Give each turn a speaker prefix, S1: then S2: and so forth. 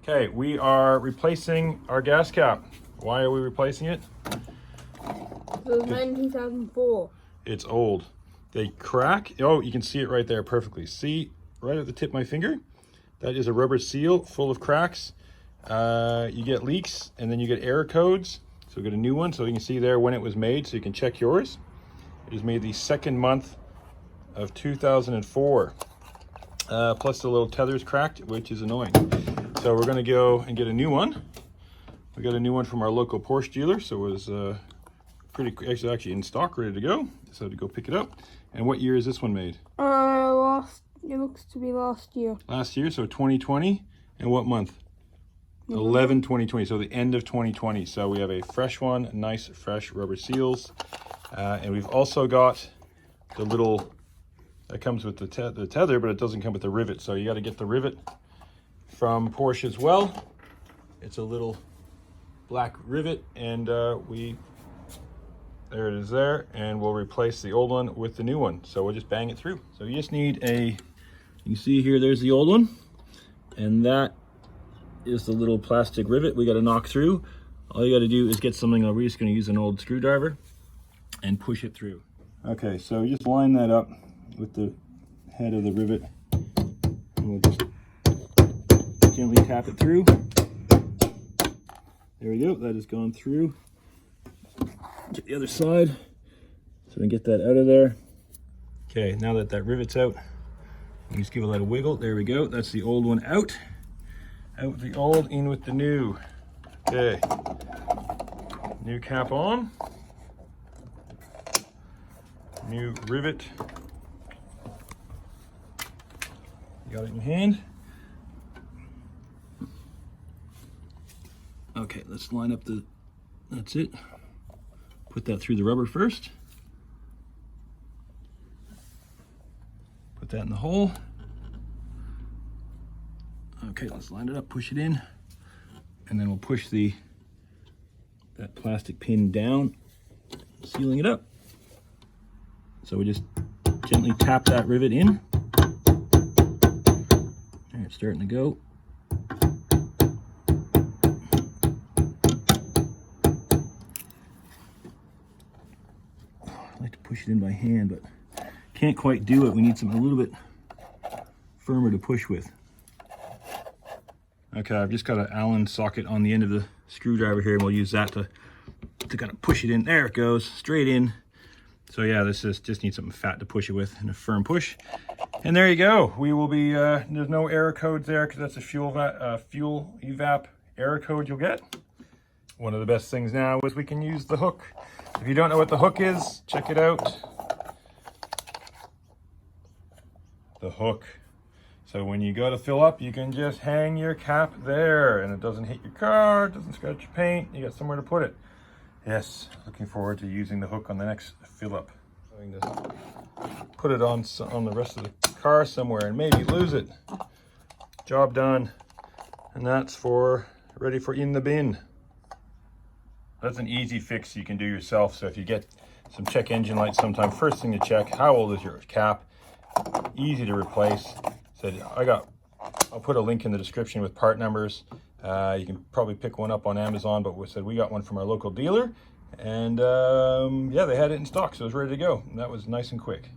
S1: Okay, we are replacing our gas cap. Why are we replacing it?
S2: It was made in 2004.
S1: It's old. They crack. Oh, you can see it right there perfectly. See, right at the tip of my finger? That is a rubber seal full of cracks. You get leaks, and then you get error codes. So we get a new one, so you can see there when it was made, so you can check yours. It was made the 2nd month of 2004. Plus the little tether's cracked, which is annoying. So we're gonna go and get a new one. We got a new one from our local Porsche dealer, so it was actually in stock, ready to go. So to go pick it up. And what year is this one made?
S2: It looks to be last year.
S1: Last year, so 2020. And what month? 11/2020, so the end of 2020. So we have a fresh one, nice fresh rubber seals. And we've also got the little, that comes with the tether, but it doesn't come with the rivet. So you got to get the rivet from Porsche as well. It's a little black rivet, and there it is there, and we'll replace the old one with the new one. So we'll just bang it through. So you just need you can see here, there's the old one, and that is the little plastic rivet we got to knock through. All you got to do is get something, we're just going to use an old screwdriver and push it through. Okay, so just line that up with the head of the rivet, and we'll just gently tap it through. There we go, that has gone through. Get the other side, so we can get that out of there. Okay, now that that rivet's out, you just give it a little wiggle. There we go, that's the old one out. Out with the old, in with the new. Okay, new cap on. New rivet. You got it in your hand. Okay, let's line up that's it. Put that through the rubber first. Put that in the hole. Okay, let's line it up, push it in, and then we'll push that plastic pin down, sealing it up. So we just gently tap that rivet in. There, it's starting to go. I like to push it in by hand, but can't quite do it. We need something a little bit firmer to push with. Okay, I've just got an Allen socket on the end of the screwdriver here, and we'll use that to kind of push it in. There it goes, straight in. So yeah, this just needs something fat to push it with, and a firm push. And there you go. We will be, there's no error codes there because that's a fuel evap error code you'll get. One of the best things now is we can use the hook. If you don't know what the hook is, check it out. The hook. So when you go to fill up, you can just hang your cap there, and it doesn't hit your car, it doesn't scratch your paint, you got somewhere to put it. Yes, looking forward to using the hook on the next fill up. Going to put it on the rest of the car somewhere and maybe lose it. Job done. And that's ready for in the bin. That's an easy fix you can do yourself. So if you get some check engine lights sometime, first thing to check, how old is your cap? Easy to replace. So I'll put a link in the description with part numbers. You can probably pick one up on Amazon, but we got one from our local dealer, and yeah, they had it in stock, so it was ready to go. And that was nice and quick.